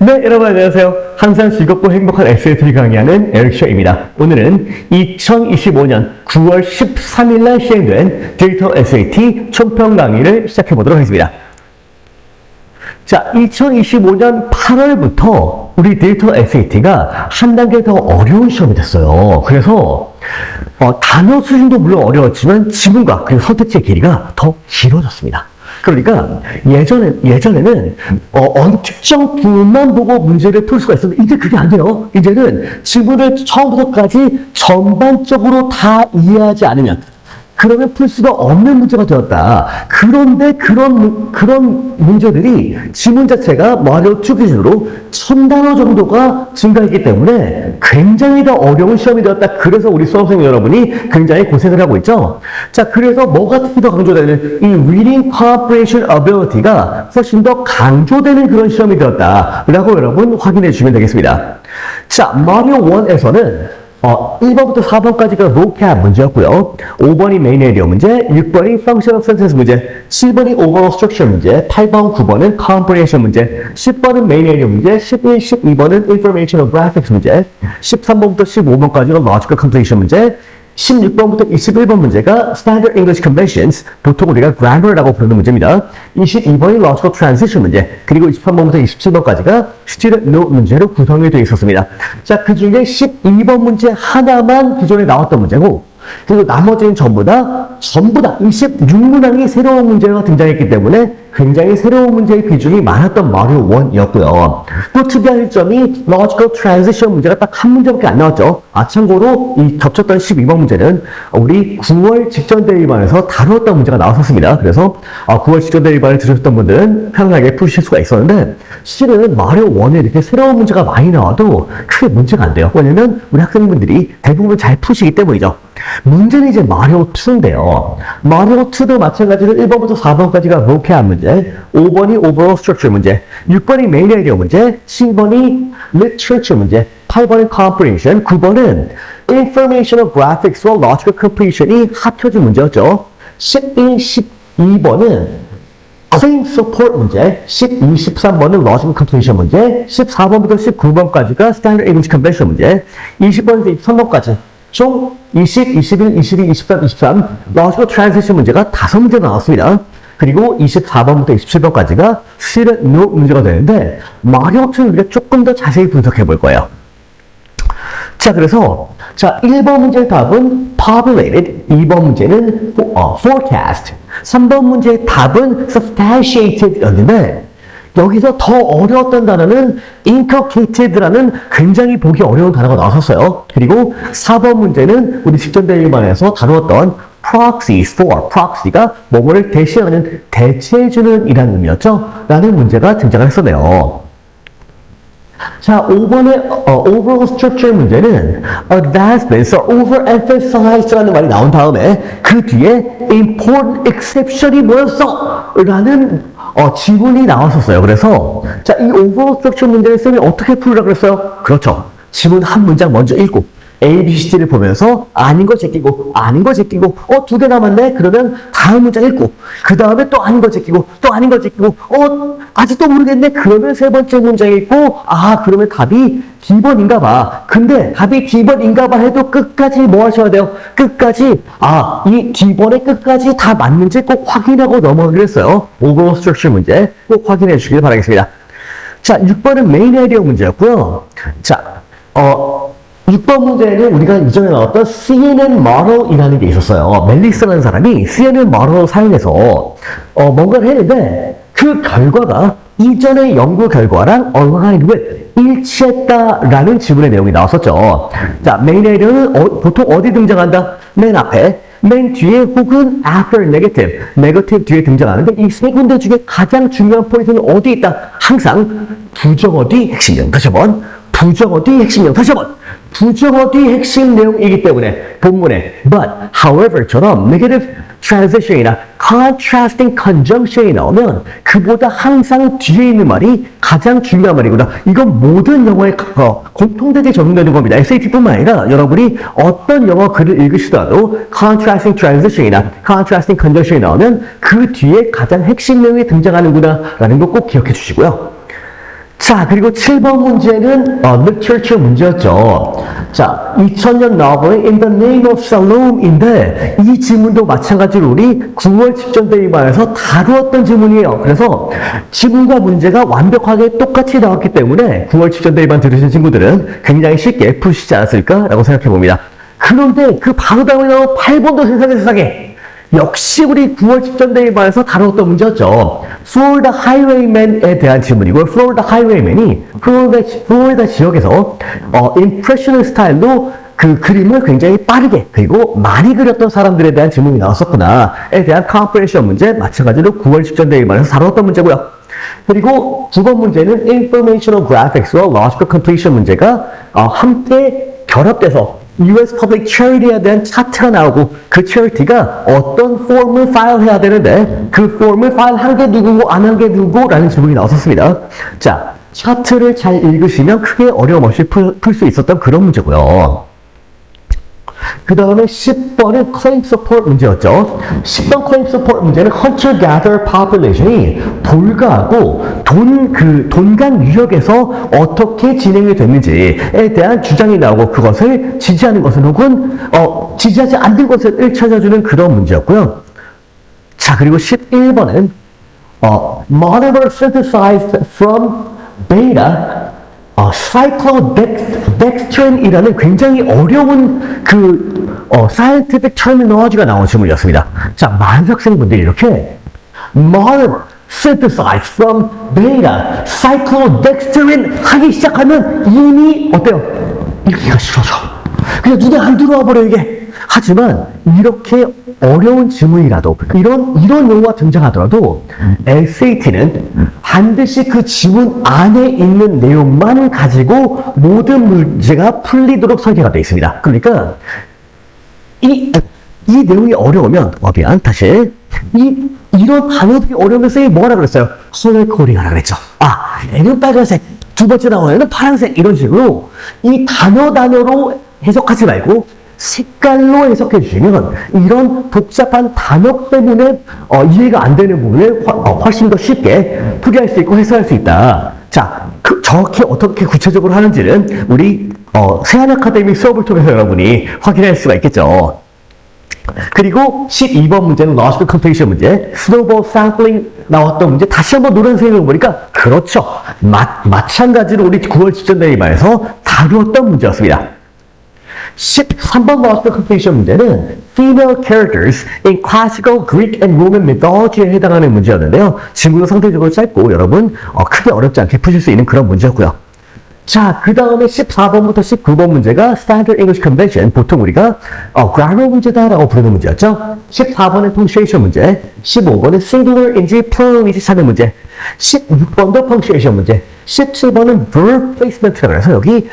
네, 여러분 안녕하세요. 항상 즐겁고 행복한 SAT 강의하는 에릭쇼입니다. 오늘은 2025년 9월 13일 날 시행된 데이터 SAT 총평 강의를 시작해 보도록 하겠습니다. 자, 2025년 8월부터 우리 데이터 SAT가 한 단계 더 어려운 시험이 됐어요. 그래서 단어 수준도 물론 어려웠지만 지문과 그리고 선택지의 길이가 더 길어졌습니다. 그러니까 예전에는 어느 특정 부분만 보고 문제를 풀 수가 있었는데 이제 그게 안 돼요. 이제는 지문을 처음부터까지 전반적으로 다 이해하지 않으면 그러면 풀 수가 없는 문제가 되었다. 그런데 그런 문제들이 지문 자체가 마리오2 기준으로 1000단어 정도가 증가했기 때문에 굉장히 더 어려운 시험이 되었다. 그래서 우리 수험생 여러분이 굉장히 고생을 하고 있죠. 자, 그래서 뭐가 특히 더 강조되는 이 Reading Comprehension Ability가 훨씬 더 강조되는 그런 시험이 되었다라고 여러분 확인해 주시면 되겠습니다. 자, 마리오1에서는 1번부터 4번까지가 vocab 문제였고요. 5번이 main area 문제, 6번이 functional sentence 문제, 7번이 overall structure 문제, 8번, 9번은 comprehension 문제, 10번은 main area 문제, 11, 12번은 informational graphics 문제, 13번부터 15번까지가 logical completion 문제, 16번부터 21번 문제가 Standard English Conventions, 보통 우리가 grammar라고 부르는 문제입니다. 22번이 Logical Transition 문제, 그리고 23번부터 27번까지가 Student Note 문제로 구성이 되어 있었습니다. 자, 그 중에 12번 문제 하나만 기존에 나왔던 문제고, 그리고 나머지는 전부 다 26문항이 새로운 문제가 등장했기 때문에 굉장히 새로운 문제의 비중이 많았던 마리오1이었고요. 또 특이한 점이 Logical Transition 문제가 딱 한 문제밖에 안 나왔죠. 참고로 이 겹쳤던 12번 문제는 우리 9월 직전 대입반에서 다루었던 문제가 나왔었습니다. 그래서 9월 직전 대입반을 들으셨던 분들은 편하게 푸실 수가 있었는데 실은 마리오1에 이렇게 새로운 문제가 많이 나와도 크게 문제가 안 돼요. 왜냐면 우리 학생분들이 대부분 잘 푸시기 때문이죠. 문제는 이제 마리오2인데요. 마리오2도 마찬가지로 1번부터 4번까지가 vocab 문제, 5번이 overall structure 문제, 6번이 main area 문제, 7번이 literature 문제, 8번은 comprehension, 9번은 informational graphics와 logical completion이 합쳐진 문제였죠. 11, 12번은 claim support 문제, 12, 13번은 logical completion 문제, 14번부터 19번까지가 standard English convention 문제, 20번에서 23번까지 총 20, 21, 22, 23, 23 logical transition 문제가 5문제 나왔습니다. 그리고 24번부터 27번까지가 student note 문제가 되는데 마리오2는 우리가 조금 더 자세히 분석해 볼 거예요. 자, 그래서 1번 문제의 답은 populated, 2번 문제는 forecast, 3번 문제의 답은 substantiated였는데 여기서 더 어려웠던 단어는 inculcated라는 굉장히 보기 어려운 단어가 나왔었어요. 그리고 4번 문제는 우리 직전 대입반에서 다루었던 proxies for, proxy가 뭐뭐를 대시하는, 대체해주는 이라는 의미였죠. 라는 문제가 등장을 했었네요. 자, 5번의 overall structure 문제는 advancements or overemphasized라는 말이 나온 다음에 그 뒤에 important exception이 뭐였어? 라는 지문이 나왔었어요. 그래서 이 overall structure 문제를 쌤이 어떻게 풀으라고 그랬어요? 그렇죠. 지문 한 문장 먼저 읽고 A, B, C, D를 보면서 아닌 거 제끼고 아닌 거 제끼고 2개 남았네? 그러면 다음 문장 읽고 그 다음에 또 아닌 거 제끼고 또 아닌 거 제끼고 아직도 모르겠네? 그러면 세 번째 문장 읽고 그러면 답이 D번인가 봐. 근데 답이 D번인가 봐 해도 끝까지 뭐 하셔야 돼요? 끝까지 이 D번의 끝까지 다 맞는지 꼭 확인하고 넘어가기로 했어요. overall structure 문제 꼭 확인해 주시길 바라겠습니다. 자, 6번은 main area 문제였고요. 자, 6번 문제는 우리가 이전에 나왔던 CNN model이라는 게 있었어요. 멜리스라는 사람이 CNN model을 사용해서 뭔가를 했는데 그 결과가 이전의 연구 결과랑 aligned with, 일치했다라는 지문의 내용이 나왔었죠. 자, main area는 보통 어디 등장한다? 맨 앞에, 맨 뒤에 혹은 after negative, negative 뒤에 등장하는데 이 세 군데 중에 가장 중요한 포인트는 어디 있다? 항상 부정어 뒤 핵심형. 다시 한번. 부정어 뒤 핵심형. 다시 한번. 부정어 뒤 핵심 내용이기 때문에 본문에 but, however처럼 negative transition이나 contrasting conjunction이 나오면 그보다 항상 뒤에 있는 말이 가장 중요한 말이구나. 이건 모든 영어에 공통되게 적용되는 겁니다. SAT뿐만 아니라 여러분이 어떤 영어 글을 읽으시더라도 contrasting transition이나 contrasting conjunction이 나오면 그 뒤에 가장 핵심 내용이 등장하는구나 라는 거 꼭 기억해 주시고요. 자, 그리고 7번 문제는 literature 문제였죠. 자, 2000년 너블의 In the Name of Salome인데 이 지문도 마찬가지로 우리 9월 직전 대입반에서 다루었던 지문이에요. 그래서 지문과 문제가 완벽하게 똑같이 나왔기 때문에 9월 직전 대입반 들으신 친구들은 굉장히 쉽게 푸시지 않았을까라고 생각해 봅니다. 그런데 그 바로 다음에 나온 8번도 세상에 역시 우리 9월 직전 대입반에서 다루었던 문제였죠. 플로리다 하이웨이맨에 대한 질문이고, 플로리다 하이웨이맨이 플로리다 지역에서 임프레셔널 스타일로 그 그림을 굉장히 빠르게 그리고 많이 그렸던 사람들에 대한 질문이 나왔었구나에 대한 컴프레션 문제, 마찬가지로 9월 직전 대입반에서 다루었던 문제고요. 그리고 두 번 문제는 Informational Graphics와 Logical Completion 문제가 함께 결합돼서 US Public Charity에 대한 차트가 나오고 그 charity가 어떤 폼을 파일해야 되는데 그 폼을 파일한 게 누구고 안 한 게 누구라는 질문이 나왔었습니다. 자, 차트를 잘 읽으시면 크게 어려움 없이 풀 수 있었던 그런 문제고요. 그 다음에 10번은 Claim Support 문제였죠. 10번 Claim Support 문제는 Hunter-Gatherer Population이 돌가하고 돈간 유역에서 어떻게 진행이 됐는지에 대한 주장이 나오고 그것을 지지하는 것은 혹은 지지하지 않는 것을 찾아주는 그런 문제였고요. 자, 그리고 11번은 Monomer Synthesized from Beta Cyclodextrin이라는 굉장히 어려운 scientific terminology가 나온 질문이었습니다. 자, 많은 학생분들이 이렇게 monomer synthesized from beta cyclodextrin 하기 시작하면 이미 어때요? 읽기가 싫어져. 그냥 눈에 안 들어와 버려 이게. 하지만 이렇게 어려운 지문이라도 이런 용어가 등장하더라도 SAT는 반드시 그 지문 안에 있는 내용만 가지고 모든 문제가 풀리도록 설계가 되어 있습니다. 그러니까 이 내용이 어려우면 다시 이런 단어들이 어려우면 쌤이 뭐라 그랬어요? 컬러 코딩 하라 그랬죠. 얘는 빨간색, 두 번째 나오는 파란색 이런 식으로 이 단어로 해석하지 말고 색깔로 해석해 주시면 이런 복잡한 단어 때문에 이해가 안 되는 부분을 훨씬 더 쉽게 풀이할 수 있고 해석할 수 있다. 자, 정확히 어떻게 구체적으로 하는지는 우리 세안 아카데미 수업을 통해서 여러분이 확인할 수가 있겠죠. 그리고 12번 문제는 Logical Completion 문제, Snowball Sampling 나왔던 문제 다시 한번 노란색을 보니까 그렇죠. 마찬가지로 우리 9월 직전 대입반에서 다루었던 문제였습니다. 13번 Logical Completion 문제는 Female Characters in Classical Greek and Roman Mythology에 해당하는 문제였는데요. 지문은 상대적으로 짧고 여러분 크게 어렵지 않게 푸실 수 있는 그런 문제였고요. 자, 그 다음에 14번부터 19번 문제가 Standard English Convention, 보통 우리가 grammar 문제다라고 부르는 문제였죠. 14번은 punctuation 문제, 15번은 singular인지 plural인지 찾는 문제, 16번도 punctuation 문제, 17번은 verb placement라고 해서 여기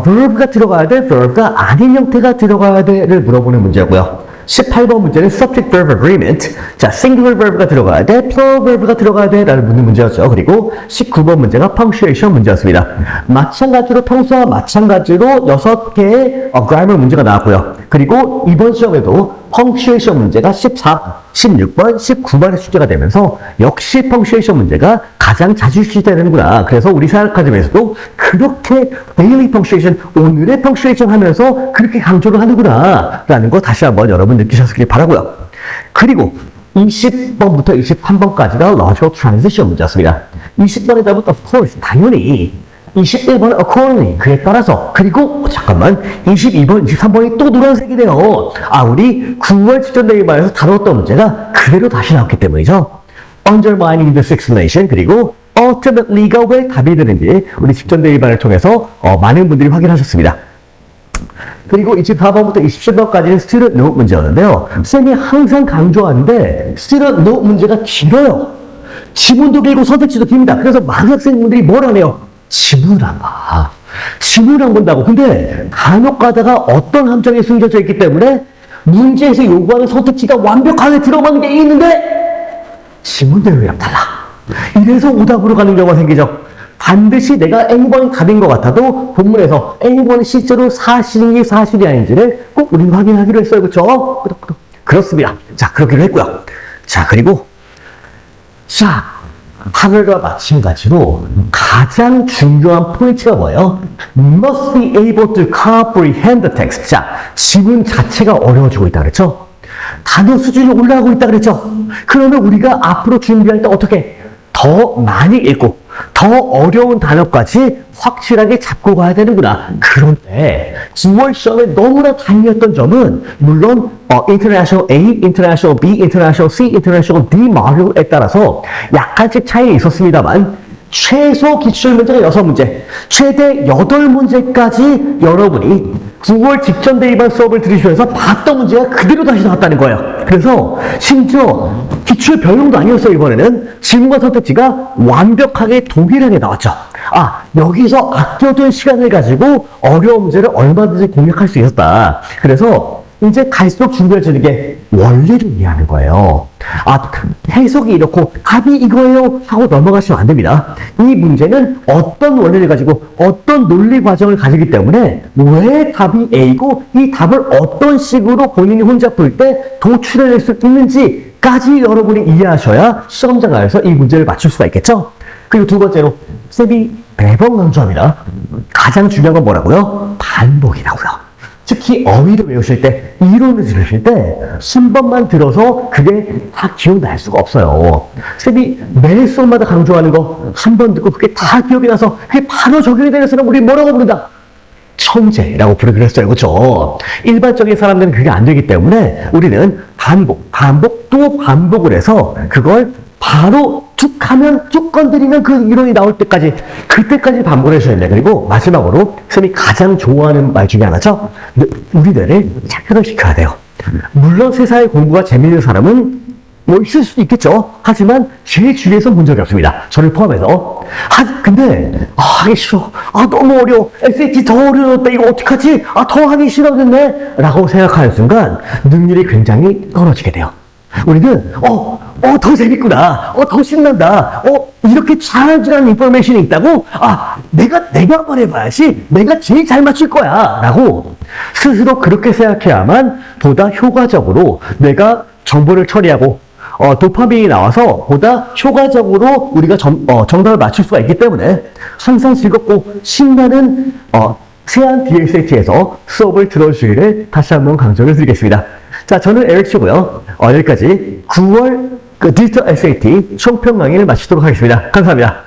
verb가 들어가야 돼, verb가 아닌 형태가 들어가야 돼를 물어보는 문제고요. 18번 문제는 subject verb agreement. 자, singular verb가 들어가야 돼, plural verb가 들어가야 돼 라는 묻는 문제였죠. 그리고 19번 문제가 punctuation 문제였습니다. 마찬가지로 평소와 마찬가지로 6개의 grammar 문제가 나왔고요. 그리고 이번 시험에도 punctuation 문제가 14, 16번, 19번의 숙제가 되면서 역시 punctuation 문제가 가장 자주 출제되는구나. 그래서 우리 사학과정에서도 그렇게 daily punctuation, 오늘의 punctuation 하면서 그렇게 강조를 하는구나 라는 거 다시 한번 여러분 느끼셨길 바라고요. 그리고 20번부터 23번까지가 logical transition 문제였습니다. 20번의 답은 of course, 당연히 21번은 accordingly, 그에 따라서. 그리고 잠깐만 22번, 23번이 또 노란색이네요. 우리 9월 직전 대입반에서 다뤘던 문제가 그대로 다시 나왔기 때문이죠. undermining this explanation, 그리고 ultimately가 왜 답이 되는지 우리 직전 대입반을 통해서 많은 분들이 확인하셨습니다. 그리고 24번부터 27번까지는 student note 문제였는데요. 쌤이 항상 강조하는데 student note 문제가 길어요. 지문도 길고 선택지도 깁니다. 그래서 많은 학생분들이 뭘 하네요? 지문을 안 봐. 지문을 안 본다고. 근데 간혹 가다가 어떤 함정에 숨겨져 있기 때문에 문제에서 요구하는 선택지가 완벽하게 들어가는 게 있는데 지문 내용이랑 달라. 이래서 오답으로 가는 경우가 생기죠. 반드시 내가 A번이 답인 것 같아도 본문에서 A번이 실제로 사실인지 사실이 아닌지를 꼭 우리는 확인하기로 했어요. 그렇죠? 그렇습니다. 자, 그렇기로 했고요. 자, 그리고 하늘과 마찬가지로 가장 중요한 포인트가 뭐예요? Must be able to comprehend the text. 자, 지문 자체가 어려워지고 있다 그랬죠? 단어 수준이 올라가고 있다 그랬죠? 그러면 우리가 앞으로 준비할 때 어떻게 더 많이 읽고 더 어려운 단어까지 확실하게 잡고 가야 되는구나. 그런데 9월 시험에 너무나 다행이었던 점은 물론 International A, International B, International C, International D 모듈에 따라서 약간씩 차이가 있었습니다만 최소 기출문제가 6문제, 최대 8문제까지 여러분이 9월 직전 대입반 수업을 들으시면서 봤던 문제가 그대로 다시 나왔다는 거예요. 그래서 심지어 기출 별용도 아니었어요. 이번에는 지문과 선택지가 완벽하게 동일하게 나왔죠. 아, 여기서 아껴둔 시간을 가지고 어려운 문제를 얼마든지 공략할 수 있었다. 그래서 이제 갈수록 중요해지는 게 원리를 이해하는 거예요. 아, 해석이 이렇고 답이 이거예요 하고 넘어가시면 안 됩니다. 이 문제는 어떤 원리를 가지고 어떤 논리 과정을 가지기 때문에 왜 답이 A고 이 답을 어떤 식으로 본인이 혼자 풀 때 도출해낼 수 있는지까지 여러분이 이해하셔야 시험장 안에서 이 문제를 맞출 수가 있겠죠. 그리고 두 번째로 쌤이 매번 강조합니다. 가장 중요한 건 뭐라고요? 반복이라고요. 특히 어휘를 외우실 때, 이론을 들으실 때, 순번만 들어서 그게 다 기억날 수가 없어요. 쌤이 매 수업마다 강조하는 거, 한 번 듣고 그게 다 기억이 나서 그게 바로 적용이 되는 사람 우리 뭐라고 부른다? 천재라고 부르기로 했어요. 그렇죠? 일반적인 사람들은 그게 안 되기 때문에 우리는 반복 또 반복을 해서 그걸 바로 툭 하면 툭 건드리면 그 이론이 나올 때까지 그때까지 반복을 해줘야 돼. 그리고 마지막으로 쌤이 가장 좋아하는 말 중에 하나죠. 우리 뇌를 착각을 시켜야 돼요. 물론 세상에 공부가 재미있는 사람은 뭐 있을 수도 있겠죠. 하지만 제 주위에서 본 적이 없습니다. 저를 포함해서. 근데 하기 싫어. 너무 어려워. SAT 더 어려웠다. 이거 어떡하지? 더 하기 싫어졌네. 라고 생각하는 순간 능률이 굉장히 떨어지게 돼요. 우리는 더 재밌구나. 더 신난다. 이렇게 잘하는 인포메이션이 있다고? 내가 한번 해봐야지. 내가 제일 잘 맞출 거야. 라고 스스로 그렇게 생각해야만 보다 효과적으로 내가 정보를 처리하고 도파민이 나와서 보다 효과적으로 우리가 정답을 맞출 수가 있기 때문에 항상 즐겁고 신나는 세안 DSAT에서 수업을 들어주시기를 다시 한번 강조를 드리겠습니다. 자, 저는 에릭쇼고요. 여기까지 9월 디지털 SAT 총평 강의를 마치도록 하겠습니다. 감사합니다.